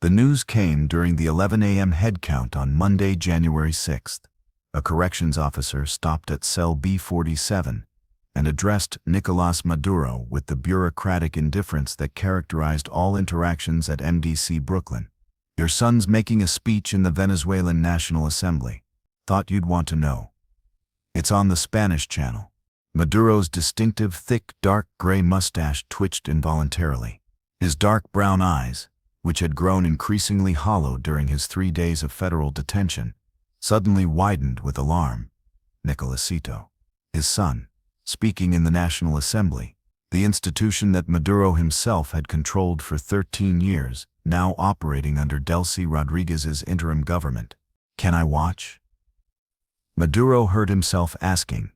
The news came during the 11 a.m. head count on Monday, January 6th. A corrections officer stopped at cell B47 and addressed Nicolás Maduro with the bureaucratic indifference that characterized all interactions at MDC Brooklyn. "Your son's making a speech in the Venezuelan National Assembly. Thought you'd want to know. It's on the Spanish channel." Maduro's distinctive, thick, dark gray mustache twitched involuntarily. His dark brown eyes, which had grown increasingly hollow during his 3 days of federal detention, suddenly widened with alarm. Nicolasito, his son, speaking in the National Assembly, the institution that Maduro himself had controlled for 13 years, now operating under Delcy Rodriguez's interim government. "Can I watch?" Maduro heard himself asking,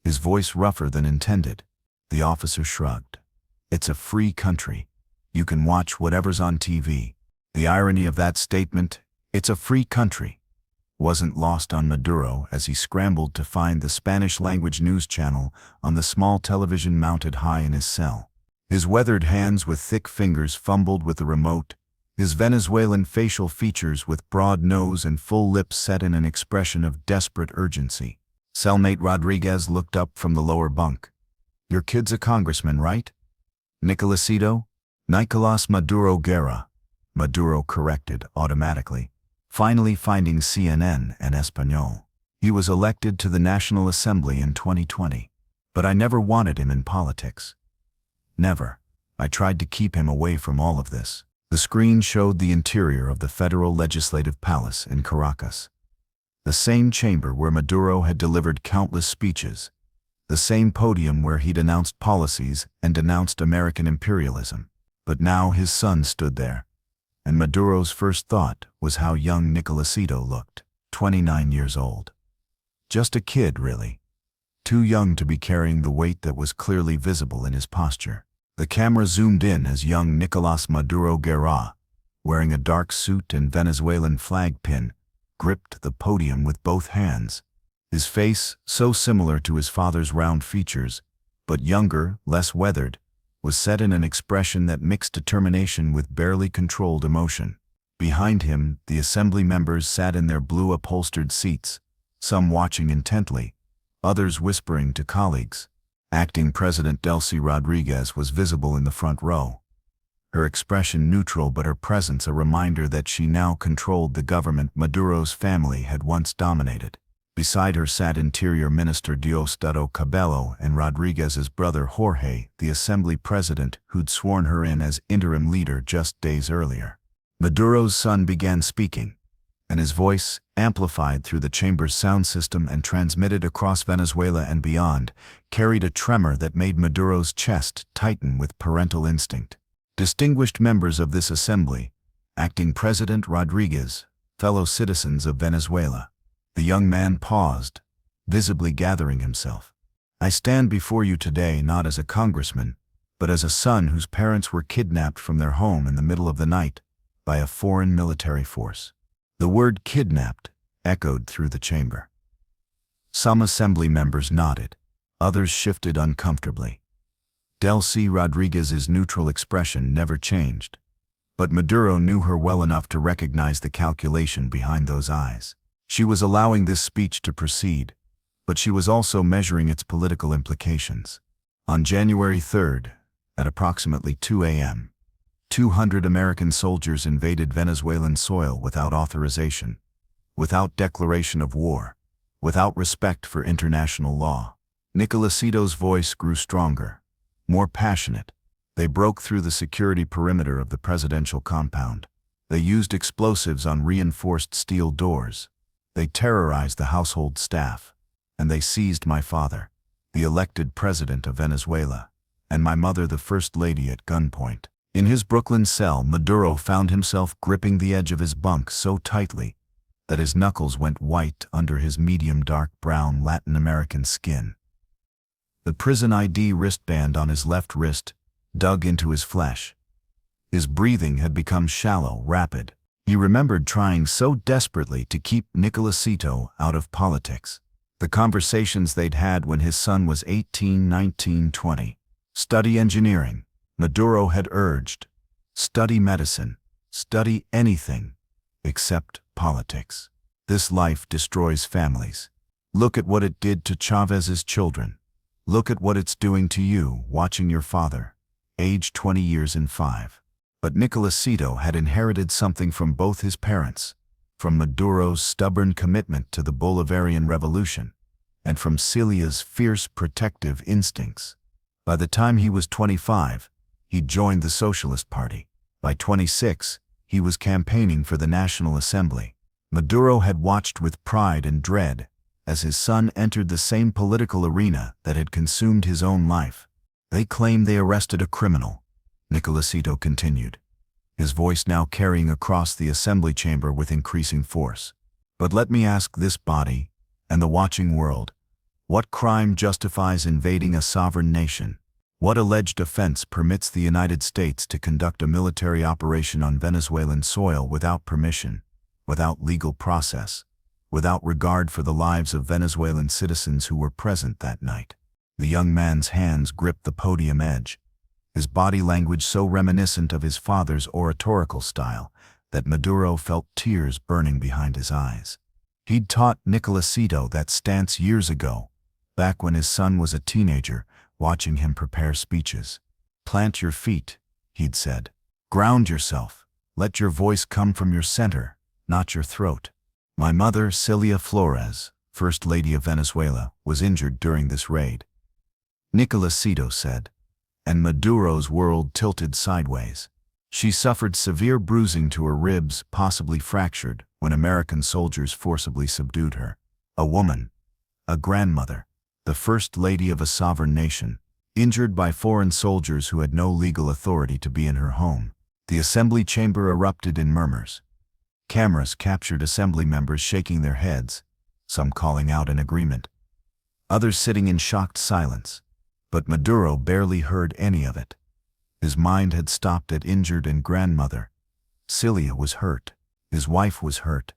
his voice rougher than intended. The officer shrugged. "It's a free country. You can watch whatever's on TV." The irony of that statement, "it's a free country," wasn't lost on Maduro as he scrambled to find the Spanish-language news channel on the small television mounted high in his cell. His weathered hands with thick fingers fumbled with the remote, his Venezuelan facial features with broad nose and full lips set in an expression of desperate urgency. Cellmate Rodriguez looked up from the lower bunk. "Your kid's a congressman, right?" "Nicolasito?" "Nicolás Maduro Guerra," Maduro corrected automatically, finally finding CNN and Espanol. "He was elected to the National Assembly in 2020. But I never wanted him in politics. Never. I tried to keep him away from all of this." The screen showed the interior of the Federal Legislative Palace in Caracas. The same chamber where Maduro had delivered countless speeches. The same podium where he'd announced policies and denounced American imperialism. But now his son stood there, and Maduro's first thought was how young Nicolasito looked, 29 years old. Just a kid, really. Too young to be carrying the weight that was clearly visible in his posture. The camera zoomed in as young Nicolás Maduro Guerra, wearing a dark suit and Venezuelan flag pin, gripped the podium with both hands. His face, so similar to his father's round features, but younger, less weathered, was set in an expression that mixed determination with barely controlled emotion. Behind him, the assembly members sat in their blue upholstered seats, some watching intently, others whispering to colleagues. Acting President Delcy Rodriguez was visible in the front row. Her expression neutral but her presence a reminder that she now controlled the government Maduro's family had once dominated. Beside her sat Interior Minister Diosdado Cabello and Rodriguez's brother Jorge, the assembly president who'd sworn her in as interim leader just days earlier. Maduro's son began speaking, and his voice, amplified through the chamber's sound system and transmitted across Venezuela and beyond, carried a tremor that made Maduro's chest tighten with parental instinct. "Distinguished members of this assembly, Acting President Rodriguez, fellow citizens of Venezuela." The young man paused, visibly gathering himself. "I stand before you today not as a congressman, but as a son whose parents were kidnapped from their home in the middle of the night by a foreign military force." The word "kidnapped" echoed through the chamber. Some assembly members nodded, others shifted uncomfortably. Delcy Rodriguez's neutral expression never changed, but Maduro knew her well enough to recognize the calculation behind those eyes. She was allowing this speech to proceed, but she was also measuring its political implications. On January 3rd, at approximately 2 a.m., 200 American soldiers invaded Venezuelan soil without authorization, without declaration of war, without respect for international law. Nicolasito's voice grew stronger, more passionate. They broke through the security perimeter of the presidential compound. They used explosives on reinforced steel doors. They terrorized the household staff. And they seized my father, the elected president of Venezuela, and my mother, the first lady, at gunpoint. In his Brooklyn cell, Maduro found himself gripping the edge of his bunk so tightly that his knuckles went white under his medium dark brown Latin American skin. The prison ID wristband on his left wrist dug into his flesh. His breathing had become shallow, rapid. He remembered trying so desperately to keep Nicolasito out of politics. The conversations they'd had when his son was 18, 19, 20. Study engineering, Maduro had urged. Study medicine. study anything except politics. This life destroys families. Look at what it did to Chavez's children. Look at what it's doing to you, watching your father, aged 20 years and 5. But Nicolasito had inherited something from both his parents, from Maduro's stubborn commitment to the Bolivarian Revolution, and from Cilia's fierce protective instincts. By the time he was 25, he joined the Socialist Party. By 26, he was campaigning for the National Assembly. Maduro had watched with pride and dread as his son entered the same political arena that had consumed his own life. They claim they arrested a criminal, Nicolasito continued, his voice now carrying across the assembly chamber with increasing force. But let me ask this body and the watching world, what crime justifies invading a sovereign nation? What alleged offense permits the United States to conduct a military operation on Venezuelan soil without permission, without legal process, without regard for the lives of Venezuelan citizens who were present that night? The young man's hands gripped the podium edge, his body language so reminiscent of his father's oratorical style that Maduro felt tears burning behind his eyes. He'd taught Nicolasito that stance years ago, back when his son was a teenager, watching him prepare speeches. Plant your feet, he'd said. Ground yourself. Let your voice come from your center, not your throat. My mother, Cilia Flores, First Lady of Venezuela, was injured during this raid, Nicolasito said, and Maduro's world tilted sideways. She suffered severe bruising to her ribs, possibly fractured, when American soldiers forcibly subdued her. A woman, a grandmother, the First Lady of a sovereign nation, injured by foreign soldiers who had no legal authority to be in her home. The assembly chamber erupted in murmurs. Cameras captured assembly members shaking their heads, some calling out in agreement, others sitting in shocked silence. But Maduro barely heard any of it. His mind had stopped at injured and grandmother. Cilia was hurt, his wife was hurt,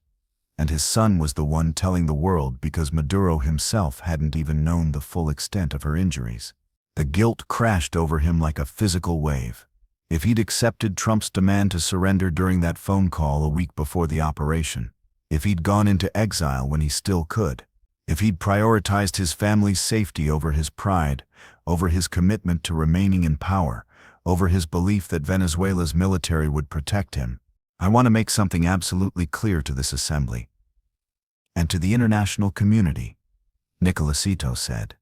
and his son was the one telling the world because Maduro himself hadn't even known the full extent of her injuries. The guilt crashed over him like a physical wave. If he'd accepted Trump's demand to surrender during that phone call a week before the operation, if he'd gone into exile when he still could, if he'd prioritized his family's safety over his pride, over his commitment to remaining in power, over his belief that Venezuela's military would protect him. I want to make something absolutely clear to this assembly and to the international community, Nicolasito said,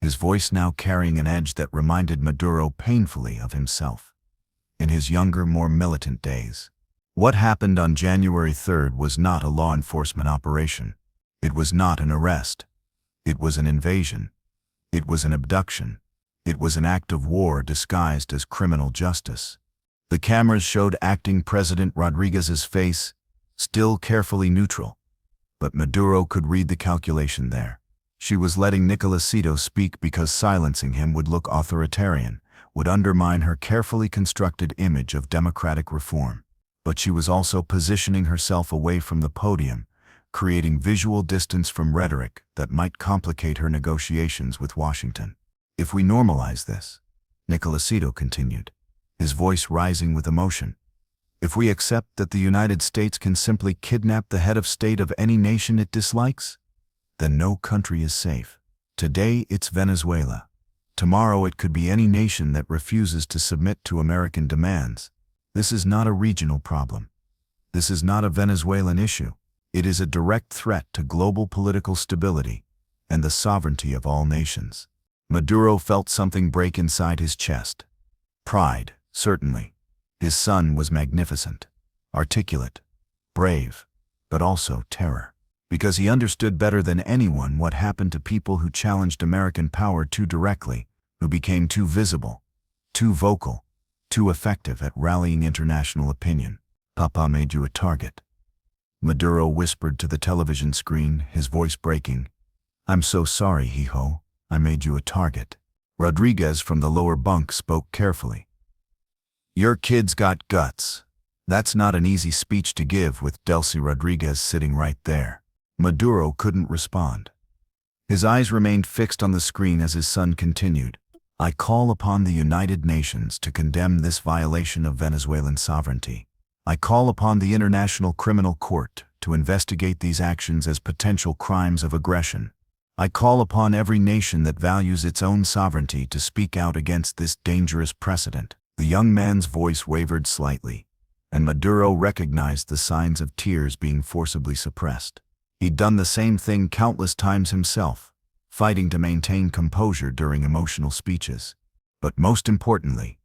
his voice now carrying an edge that reminded Maduro painfully of himself in his younger, more militant days. What happened on January 3rd was not a law enforcement operation. It was not an arrest. It was an invasion. It was an abduction. It was an act of war disguised as criminal justice. The cameras showed acting President Rodriguez's face, still carefully neutral. But Maduro could read the calculation there. She was letting Nicolasito speak because silencing him would look authoritarian, would undermine her carefully constructed image of democratic reform. But she was also positioning herself away from the podium, creating visual distance from rhetoric that might complicate her negotiations with Washington. If we normalize this, Nicolasito continued, his voice rising with emotion, if we accept that the United States can simply kidnap the head of state of any nation it dislikes, then no country is safe. Today it's Venezuela. Tomorrow it could be any nation that refuses to submit to American demands. This is not a regional problem. This is not a Venezuelan issue. It is a direct threat to global political stability and the sovereignty of all nations. Maduro felt something break inside his chest. Pride, certainly. His son was magnificent, articulate, brave, but also terror. Because he understood better than anyone what happened to people who challenged American power too directly, who became too visible, too vocal, too effective at rallying international opinion. Papa made you a target, Maduro whispered to the television screen, his voice breaking. I'm so sorry, hijo. I made you a target. Rodriguez from the lower bunk spoke carefully. Your kid's got guts. That's not an easy speech to give with Delcy Rodriguez sitting right there. Maduro couldn't respond. His eyes remained fixed on the screen as his son continued. I call upon the United Nations to condemn this violation of Venezuelan sovereignty. I call upon the International Criminal Court to investigate these actions as potential crimes of aggression. I call upon every nation that values its own sovereignty to speak out against this dangerous precedent. The young man's voice wavered slightly, and Maduro recognized the signs of tears being forcibly suppressed. He'd done the same thing countless times himself, fighting to maintain composure during emotional speeches. But most importantly,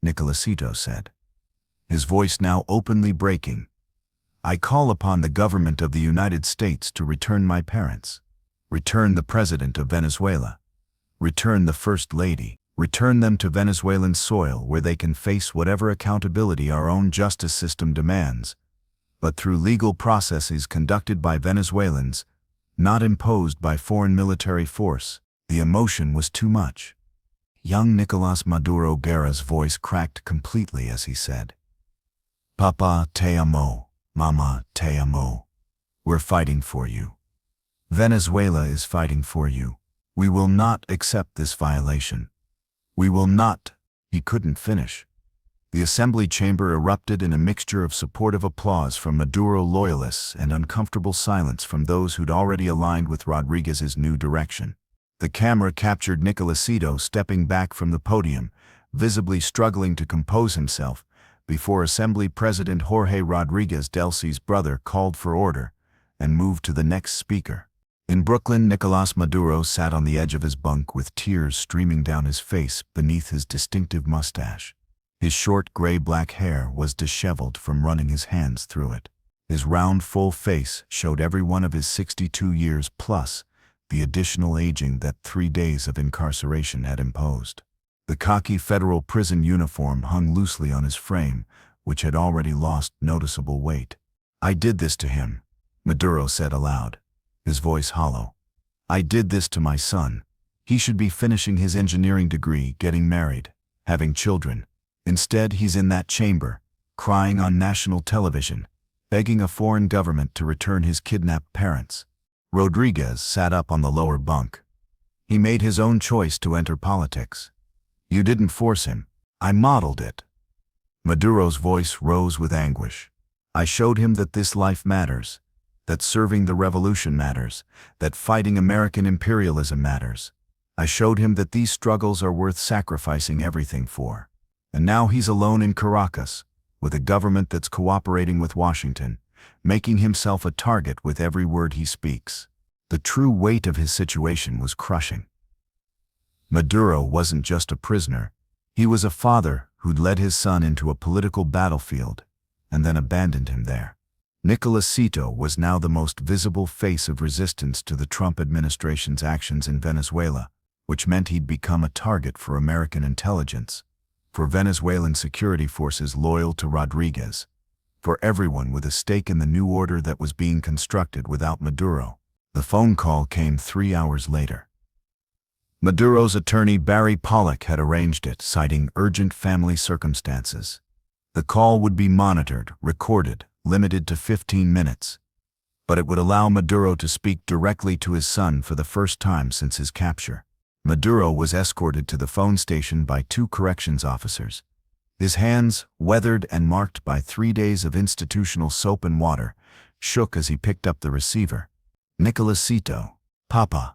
Nicolasito said, his voice now openly breaking, I call upon the government of the United States to return my parents, return the President of Venezuela, return the First Lady, return them to Venezuelan soil where they can face whatever accountability our own justice system demands, but through legal processes conducted by Venezuelans, not imposed by foreign military force. The emotion was too much. Young Nicolás Maduro Guerra's voice cracked completely as he said, Papa te amo, Mama te amo. We're fighting for you. Venezuela is fighting for you. We will not accept this violation. We will not. He couldn't finish. The assembly chamber erupted in a mixture of supportive applause from Maduro loyalists and uncomfortable silence from those who'd already aligned with Rodriguez's new direction. The camera captured Nicolasito stepping back from the podium, visibly struggling to compose himself, before Assembly President Jorge Rodriguez, Delcy's brother, called for order and moved to the next speaker. In Brooklyn, Nicolás Maduro sat on the edge of his bunk with tears streaming down his face beneath his distinctive mustache. His short gray-black hair was disheveled from running his hands through it. His round, full face showed every one of his 62 years plus the additional aging that 3 days of incarceration had imposed. The khaki federal prison uniform hung loosely on his frame, which had already lost noticeable weight. I did this to him, Maduro said aloud, his voice hollow. I did this to my son. He should be finishing his engineering degree, getting married, having children. Instead, he's in that chamber, crying on national television, begging a foreign government to return his kidnapped parents. Rodriguez sat up on the lower bunk. He made his own choice to enter politics. You didn't force him. I modeled it. Maduro's voice rose with anguish. I showed him that this life matters, that serving the revolution matters, that fighting American imperialism matters. I showed him that these struggles are worth sacrificing everything for. And now he's alone in Caracas, with a government that's cooperating with Washington, making himself a target with every word he speaks. The true weight of his situation was crushing. Maduro wasn't just a prisoner. He was a father who'd led his son into a political battlefield and then abandoned him there. Nicolasito was now the most visible face of resistance to the Trump administration's actions in Venezuela, which meant he'd become a target for American intelligence, for Venezuelan security forces loyal to Rodriguez, for everyone with a stake in the new order that was being constructed without Maduro. The phone call came 3 hours later. Maduro's attorney Barry Pollock had arranged it, citing urgent family circumstances. The call would be monitored, recorded, limited to 15 minutes. But it would allow Maduro to speak directly to his son for the first time since his capture. Maduro was escorted to the phone station by 2 corrections officers. His hands, weathered and marked by 3 days of institutional soap and water, shook as he picked up the receiver. Nicolasito, Papa.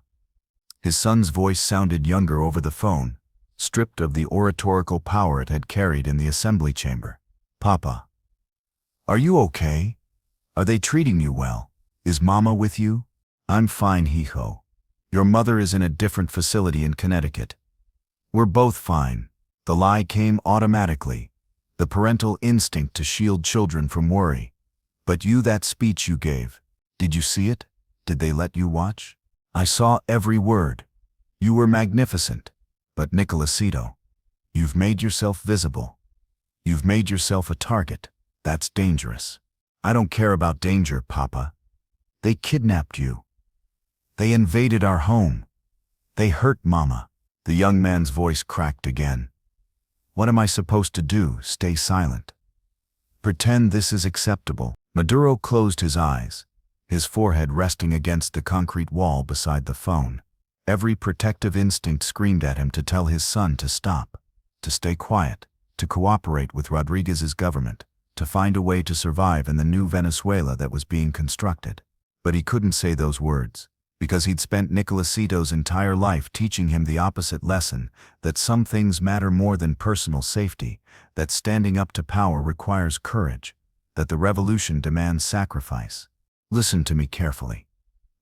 His son's voice sounded younger over the phone, stripped of the oratorical power it had carried in the assembly chamber. Papa. Are you okay? Are they treating you well? Is Mama with you? I'm fine, hijo. Your mother is in a different facility in Connecticut. We're both fine. The lie came automatically, the parental instinct to shield children from worry. But that speech you gave, did you see it? Did they let you watch? I saw every word. You were magnificent. But Nicolasito, you've made yourself visible. You've made yourself a target. That's dangerous. I don't care about danger, Papa. They kidnapped you. They invaded our home. They hurt Mama. The young man's voice cracked again. What am I supposed to do? Stay silent? Pretend this is acceptable? Maduro closed his eyes, his forehead resting against the concrete wall beside the phone. Every protective instinct screamed at him to tell his son to stop, to stay quiet, to cooperate with Rodriguez's government, to find a way to survive in the new Venezuela that was being constructed. But he couldn't say those words, because he'd spent Nicolasito's entire life teaching him the opposite lesson, that some things matter more than personal safety, that standing up to power requires courage, that the revolution demands sacrifice. "Listen to me carefully,"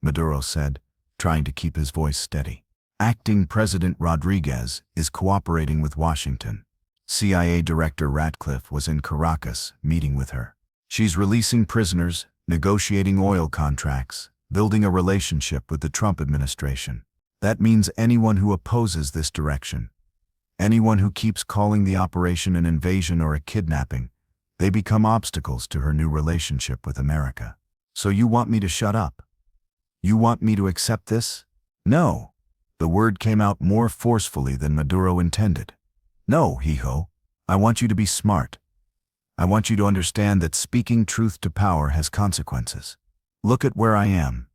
Maduro said, trying to keep his voice steady. "Acting President Rodriguez is cooperating with Washington. CIA Director Ratcliffe was in Caracas meeting with her. She's releasing prisoners, negotiating oil contracts, building a relationship with the Trump administration. That means anyone who opposes this direction, anyone who keeps calling the operation an invasion or a kidnapping, they become obstacles to her new relationship with America. So you want me to shut up? You want me to accept this?" "No." The word came out more forcefully than Maduro intended. "No, hijo. I want you to be smart. I want you to understand that speaking truth to power has consequences. Look at where I am.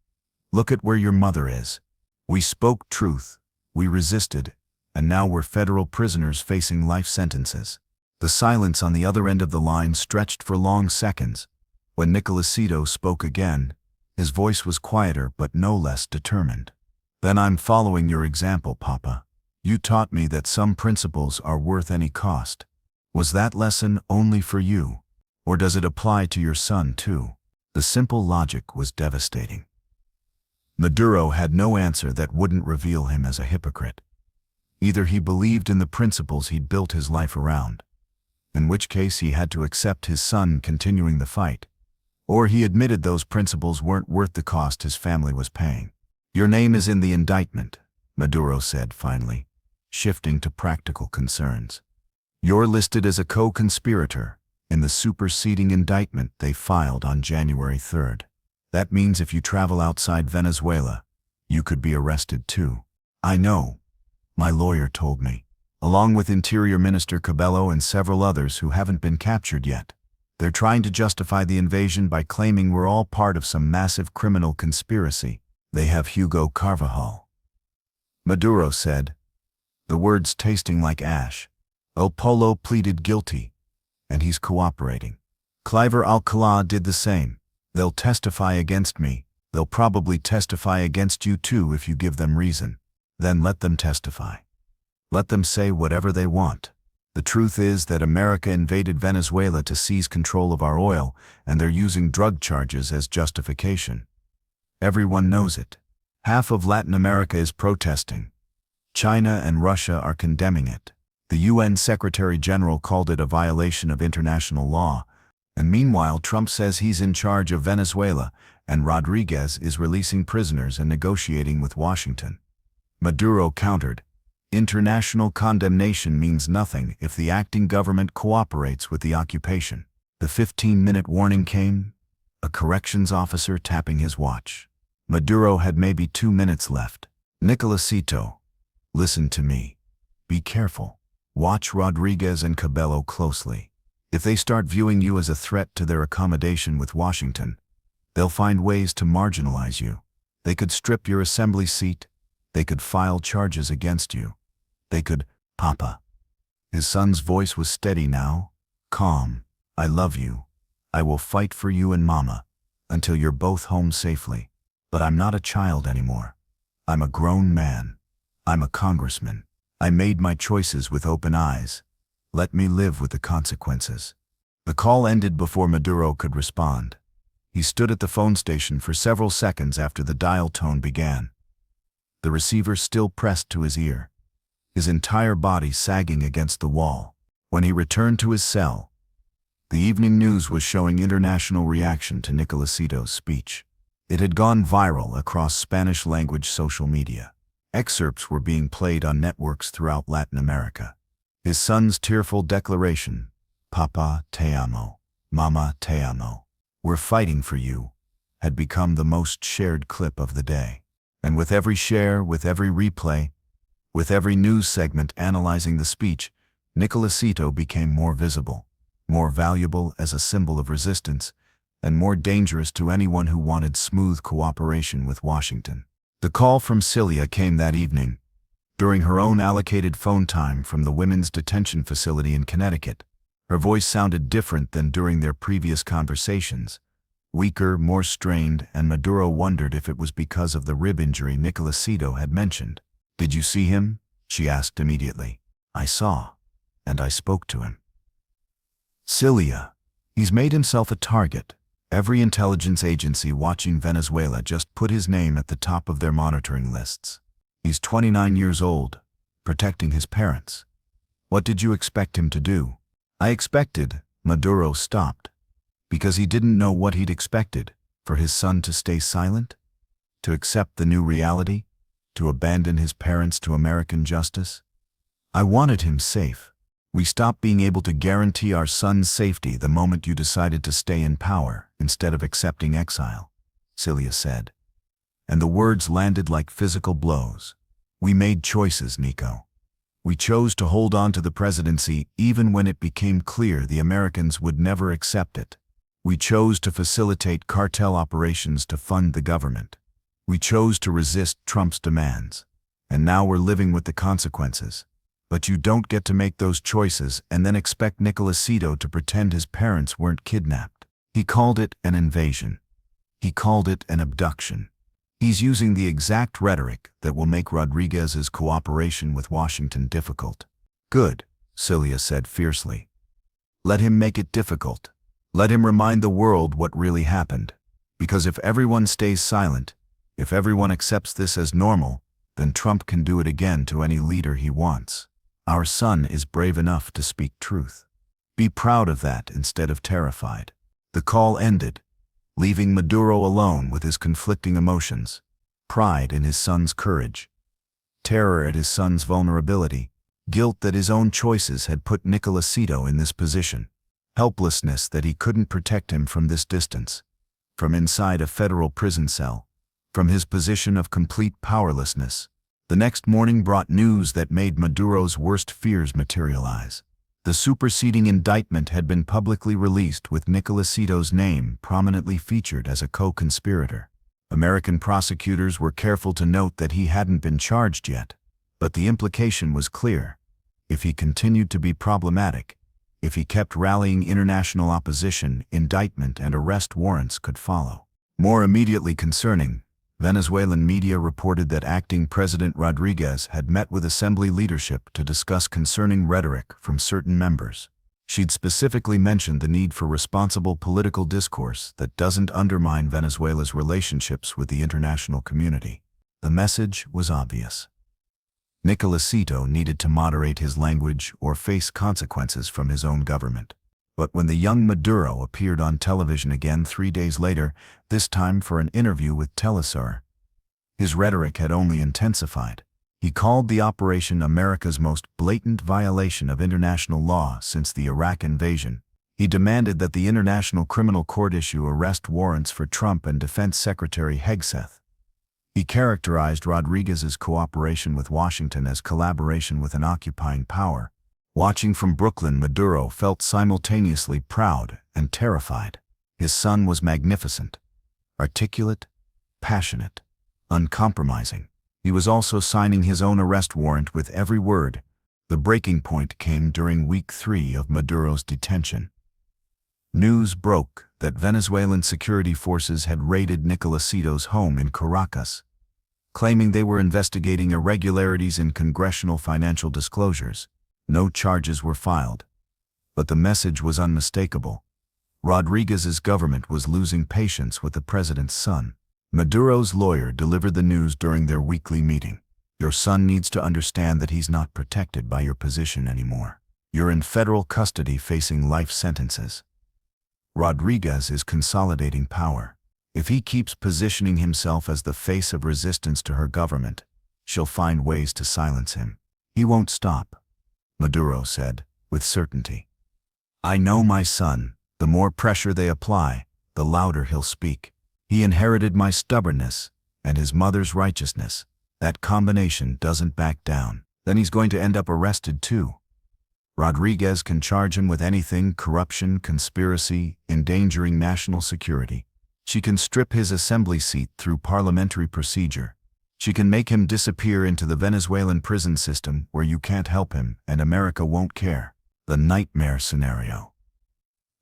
Look at where your mother is. We spoke truth, we resisted, and now we're federal prisoners facing life sentences." The silence on the other end of the line stretched for long seconds. When Nicolasito spoke again, his voice was quieter but no less determined. "Then I'm following your example, Papa. You taught me that some principles are worth any cost. Was that lesson only for you? Or does it apply to your son too?" The simple logic was devastating. Maduro had no answer that wouldn't reveal him as a hypocrite. Either he believed in the principles he'd built his life around, in which case he had to accept his son continuing the fight, or he admitted those principles weren't worth the cost his family was paying. "Your name is in the indictment," Maduro said finally, shifting to practical concerns. "You're listed as a co-conspirator in the superseding indictment they filed on January 3rd. That means if you travel outside Venezuela, you could be arrested too." "I know," my lawyer told me, "along with Interior Minister Cabello and several others who haven't been captured yet. They're trying to justify the invasion by claiming we're all part of some massive criminal conspiracy. They have Hugo Carvajal," Maduro said, the words tasting like ash. "El Polo pleaded guilty, and he's cooperating. Cliver Alcala did the same. They'll testify against me. They'll probably testify against you too if you give them reason. Then let them testify. Let them say whatever they want. The truth is that America invaded Venezuela to seize control of our oil, and they're using drug charges as justification. Everyone knows it. Half of Latin America is protesting. China and Russia are condemning it. The UN Secretary General called it a violation of international law, and meanwhile Trump says he's in charge of Venezuela, and Rodriguez is releasing prisoners and negotiating with Washington." Maduro countered, "International condemnation means nothing if the acting government cooperates with the occupation." The 15-minute warning came, a corrections officer tapping his watch. Maduro had maybe 2 minutes left. "Nicolasito, listen to me. Be careful. Watch Rodriguez and Cabello closely. If they start viewing you as a threat to their accommodation with Washington, they'll find ways to marginalize you. They could strip your assembly seat. They could file charges against you. They could—" "Papa." His son's voice was steady now, calm. "I love you. I will fight for you and Mama until you're both home safely. But I'm not a child anymore. I'm a grown man. I'm a congressman. I made my choices with open eyes. Let me live with the consequences." The call ended before Maduro could respond. He stood at the phone station for several seconds after the dial tone began, the receiver still pressed to his ear, his entire body sagging against the wall. When he returned to his cell, the evening news was showing international reaction to Nicolasito's speech. It had gone viral across Spanish-language social media. Excerpts were being played on networks throughout Latin America. His son's tearful declaration, "Papa te amo, Mama te amo, we're fighting for you," had become the most shared clip of the day. And with every share, with every replay, with every news segment analyzing the speech, Nicolasito became more visible, more valuable as a symbol of resistance, and more dangerous to anyone who wanted smooth cooperation with Washington. The call from Cilia came that evening, during her own allocated phone time from the women's detention facility in Connecticut. Her voice sounded different than during their previous conversations, weaker, more strained, and Maduro wondered if it was because of the rib injury Nicolasito had mentioned. "Did you see him?" she asked immediately. "I saw, and I spoke to him." "Cilia, he's made himself a target. Every intelligence agency watching Venezuela just put his name at the top of their monitoring lists. He's 29 years old, protecting his parents. What did you expect him to do?" "I expected," Maduro stopped, because he didn't know what he'd expected, for his son to stay silent, to accept the new reality, to abandon his parents to American justice. "I wanted him safe. We stopped being able to guarantee our son's safety the moment you decided to stay in power instead of accepting exile," Cilia said. And the words landed like physical blows. "We made choices, Nico. We chose to hold on to the presidency even when it became clear the Americans would never accept it. We chose to facilitate cartel operations to fund the government. We chose to resist Trump's demands. And now we're living with the consequences. But you don't get to make those choices and then expect Nicolasito to pretend his parents weren't kidnapped." He called it an invasion. He called it an abduction. He's using the exact rhetoric that will make Rodriguez's cooperation with Washington difficult. "Good," Cilia said fiercely. "Let him make it difficult. Let him remind the world what really happened. Because if everyone stays silent, if everyone accepts this as normal, then Trump can do it again to any leader he wants. Our son is brave enough to speak truth. Be proud of that instead of terrified." The call ended, leaving Maduro alone with his conflicting emotions: pride in his son's courage, terror at his son's vulnerability, guilt that his own choices had put Nicolasito in this position, helplessness that he couldn't protect him from this distance, from inside a federal prison cell, from his position of complete powerlessness. The next morning brought news that made Maduro's worst fears materialize. The superseding indictment had been publicly released with Nicolasito's name prominently featured as a co-conspirator. American prosecutors were careful to note that he hadn't been charged yet, but the implication was clear. If he continued to be problematic, if he kept rallying international opposition, indictment and arrest warrants could follow. More immediately concerning, Venezuelan media reported that acting President Rodriguez had met with Assembly leadership to discuss concerning rhetoric from certain members. She'd specifically mentioned the need for responsible political discourse that doesn't undermine Venezuela's relationships with the international community. The message was obvious. Nicolasito needed to moderate his language or face consequences from his own government. But when the young Maduro appeared on television again 3 days later, this time for an interview with Telesur, his rhetoric had only intensified. He called the operation America's most blatant violation of international law since the Iraq invasion. He demanded that the International Criminal Court issue arrest warrants for Trump and Defense Secretary Hegseth. He characterized Rodriguez's cooperation with Washington as collaboration with an occupying power. Watching from Brooklyn, Maduro felt simultaneously proud and terrified. His son was magnificent, articulate, passionate, uncompromising. He was also signing his own arrest warrant with every word. The breaking point came during week 3 of Maduro's detention. News broke that Venezuelan security forces had raided Nicolasito's home in Caracas, claiming they were investigating irregularities in congressional financial disclosures. No charges were filed, but the message was unmistakable. Rodriguez's government was losing patience with the president's son. Maduro's lawyer delivered the news during their weekly meeting. "Your son needs to understand that he's not protected by your position anymore. You're in federal custody facing life sentences. Rodriguez is consolidating power. If he keeps positioning himself as the face of resistance to her government, she'll find ways to silence him. He won't stop," Maduro said, with certainty. "I know my son. The more pressure they apply, the louder he'll speak. He inherited my stubbornness and his mother's righteousness. That combination doesn't back down. Then he's going to end up arrested too. Rodriguez can charge him with anything: corruption, conspiracy, endangering national security. She can strip his assembly seat through parliamentary procedure. She can make him disappear into the Venezuelan prison system where you can't help him and America won't care. The nightmare scenario.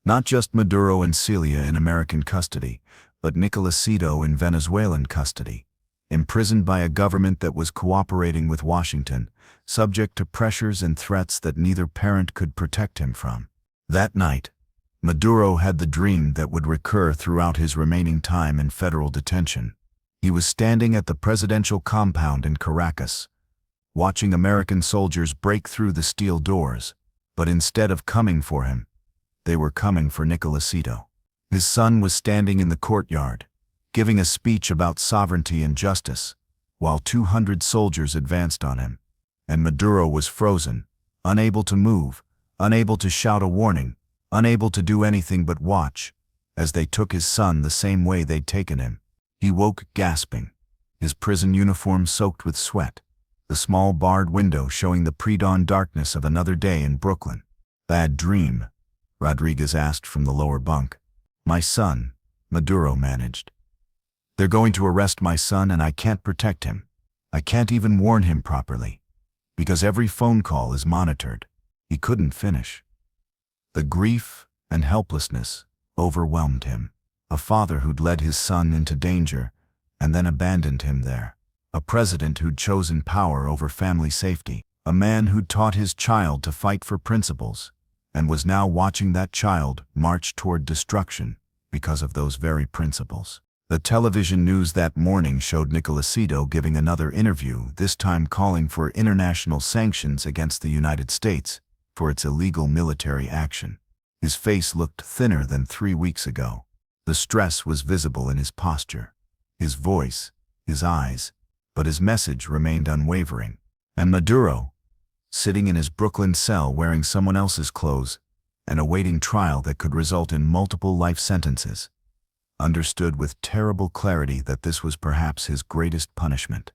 Not just Maduro and Cilia in American custody, but Nicolasito in Venezuelan custody, imprisoned by a government that was cooperating with Washington, subject to pressures and threats that neither parent could protect him from. That night, Maduro had the dream that would recur throughout his remaining time in federal detention. He was standing at the presidential compound in Caracas, watching American soldiers break through the steel doors, but instead of coming for him, they were coming for Nicolasito. His son was standing in the courtyard, giving a speech about sovereignty and justice, while 200 soldiers advanced on him, and Maduro was frozen, unable to move, unable to shout a warning, unable to do anything but watch, as they took his son the same way they'd taken him. He woke gasping, his prison uniform soaked with sweat, the small barred window showing the pre-dawn darkness of another day in Brooklyn. "Bad dream?" Rodriguez asked from the lower bunk. "My son," Maduro managed. "They're going to arrest my son and I can't protect him. I can't even warn him properly, because every phone call is monitored." He couldn't finish. The grief and helplessness overwhelmed him. A father who'd led his son into danger and then abandoned him there. A president who'd chosen power over family safety. A man who'd taught his child to fight for principles and was now watching that child march toward destruction because of those very principles. The television news that morning showed Nicolasito giving another interview, this time calling for international sanctions against the United States for its illegal military action. His face looked thinner than 3 weeks ago. The stress was visible in his posture, his voice, his eyes, but his message remained unwavering. And Maduro, sitting in his Brooklyn cell wearing someone else's clothes and awaiting trial that could result in multiple life sentences, understood with terrible clarity that this was perhaps his greatest punishment.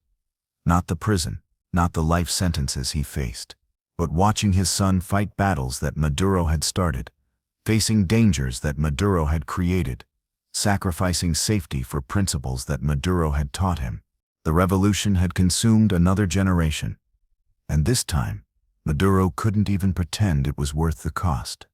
Not the prison, not the life sentences he faced, but watching his son fight battles that Maduro had started, facing dangers that Maduro had created, sacrificing safety for principles that Maduro had taught him. The revolution had consumed another generation, and this time, Maduro couldn't even pretend it was worth the cost.